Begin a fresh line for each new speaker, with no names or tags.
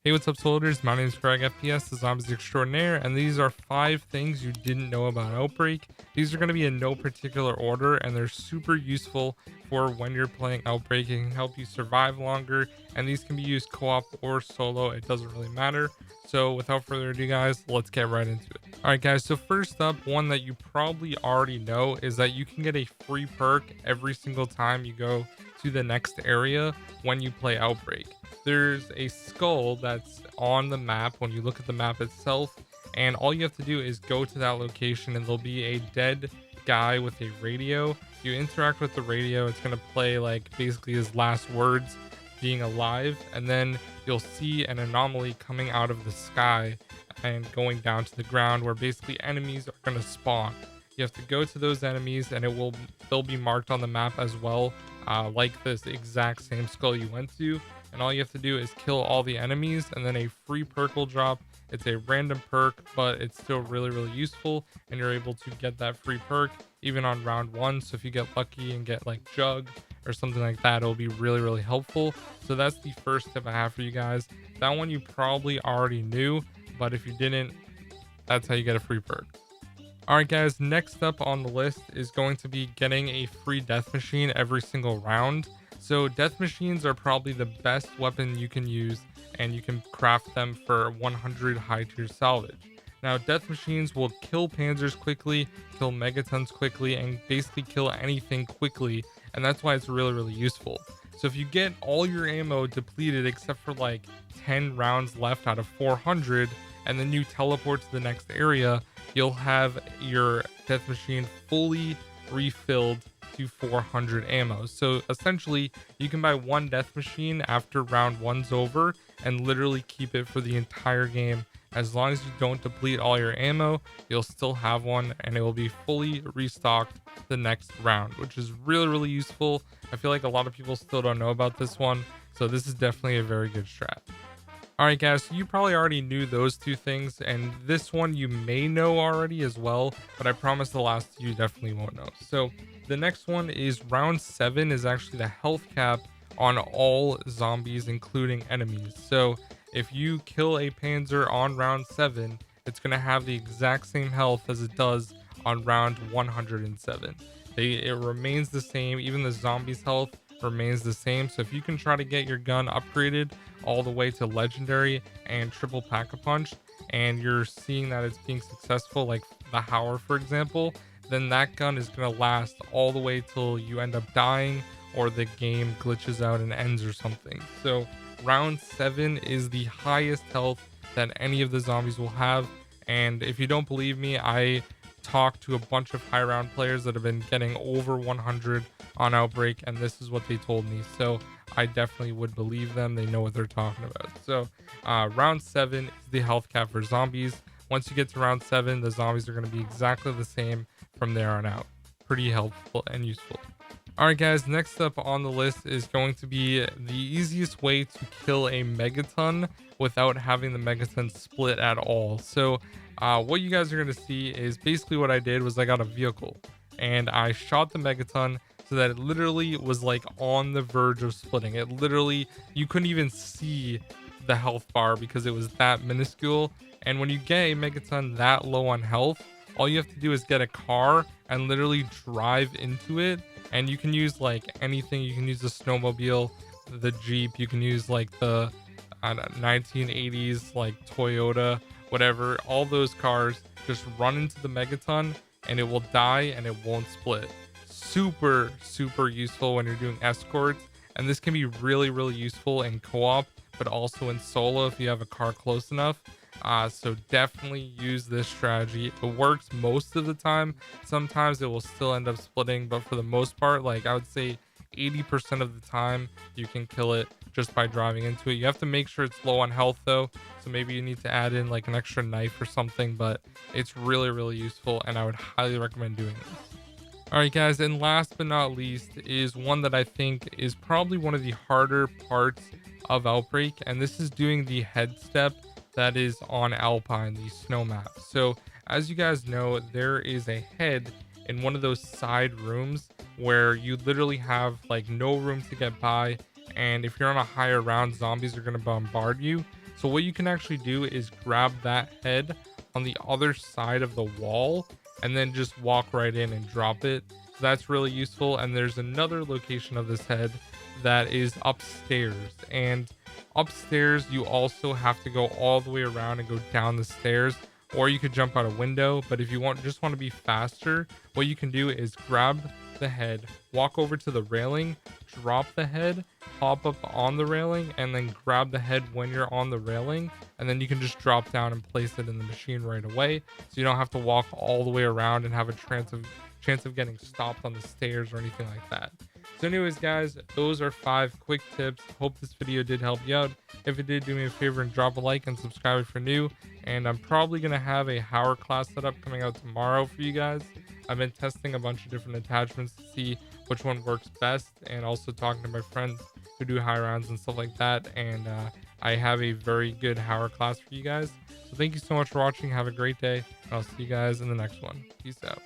Hey, what's up, soldiers? My name is GregFPS, the Zombies Extraordinaire, and these are 5 things you didn't know about Outbreak. These are going to be in no particular order, and they're super useful for when you're playing Outbreak. It can help you survive longer, and these can be used co-op or solo. It doesn't really matter. So without further ado, guys, let's get right into it. All right, guys, so first up, one that you probably already know is that you can get a free perk every single time you go to the next area when you play Outbreak. There's a skull that's on the map when you look at the map itself, and all you have to do is go to that location and there'll be a dead guy with a radio. You interact with the radio, it's going to play like basically his last words, being alive, and then you'll see an anomaly coming out of the sky and going down to the ground where basically enemies are going to spawn. You have to go to those enemies and they'll be marked on the map as well, like this exact same skull you went to, and all you have to do is kill all the enemies and then a free perk will drop. It's a random perk, but it's still really useful, and you're able to get that free perk even on round 1. So if you get lucky and get like Jug or something like that, it'll be really helpful. So that's the first tip I have for you guys. That one you probably already knew, but if you didn't, that's how you get a free perk. Alright guys, next up on the list is going to be getting a free death machine every single round. So death machines are probably the best weapon you can use, and you can craft them for 100 high tier salvage. Now death machines will kill panzers quickly, kill megatons quickly, and basically kill anything quickly, and that's why it's really useful. So if you get all your ammo depleted except for like 10 rounds left out of 400, and then you teleport to the next area, you'll have your death machine fully refilled to 400 ammo. So essentially you can buy one death machine after round 1's over and literally keep it for the entire game. As long as you don't deplete all your ammo, you'll still have one and it will be fully restocked the next round, which is really useful. I feel like a lot of people still don't know about this one, so this is definitely a very good strat. Alright guys, so you probably already knew those 2 things, and this one you may know already as well, but I promise the last 2 you definitely won't know. So the next one is round 7 is actually the health cap on all zombies, including enemies. So if you kill a panzer on round 7, it's going to have the exact same health as it does on round 107. It remains the same, even the zombies' health remains the same. So if you can try to get your gun upgraded all the way to legendary and triple pack-a-punch, and you're seeing that it's being successful, like the Howler for example, then that gun is going to last all the way till you end up dying or the game glitches out and ends or something. So round 7 is the highest health that any of the zombies will have, and if you don't believe me, I talked to a bunch of high round players that have been getting over 100 on Outbreak, and this is what they told me, so I definitely would believe them. They know what they're talking about. So round 7 is the health cap for zombies. Once you get to round 7, the zombies are going to be exactly the same from there on out. Pretty helpful and useful. Alright guys, next up on the list is going to be the easiest way to kill a Megaton without having the Megaton split at all. So what you guys are going to see is basically what I did was I got a vehicle and I shot the Megaton so that it literally was like on the verge of splitting. It literally, you couldn't even see the health bar because it was that minuscule. And when you get a Megaton that low on health, all you have to do is get a car and literally drive into it. And you can use like anything. You can use the snowmobile, the Jeep. You can use like the 1980s like Toyota, whatever. All those cars, just run into the Megaton and it will die and it won't split. Super useful when you're doing escorts, and this can be really useful in co-op, but also in solo if you have a car close enough. So definitely use this strategy. It works most of the time. Sometimes it will still end up splitting, but for the most part, like I would say 80% of the time you can kill it just by driving into it. You have to make sure it's low on health though, so maybe you need to add in like an extra knife or something, but it's really useful, and I would highly recommend doing this. Alright guys, and last but not least is one that I think is probably one of the harder parts of Outbreak, and this is doing the head step that is on Alpine, the snow map. So as you guys know, there is a head in one of those side rooms where you literally have like no room to get by, and if you're on a higher round, zombies are going to bombard you. So what you can actually do is grab that head on the other side of the wall and then just walk right in and drop it. So that's really useful. And there's another location of this head that is upstairs, and upstairs you also have to go all the way around and go down the stairs, or you could jump out a window. But if you just want to be faster, what you can do is grab the head, walk over to the railing, drop the head, hop up on the railing, and then grab the head when you're on the railing, and then you can just drop down and place it in the machine right away, so you don't have to walk all the way around and have a chance of getting stopped on the stairs or anything like that. So anyways, guys, those are 5 quick tips. Hope this video did help you out. If it did, do me a favor and drop a like and subscribe if you're new. And I'm probably going to have a Howler class setup coming out tomorrow for you guys. I've been testing a bunch of different attachments to see which one works best, and also talking to my friends who do high rounds and stuff like that. And I have a very good Howler class for you guys. So thank you so much for watching. Have a great day, and I'll see you guys in the next one. Peace out.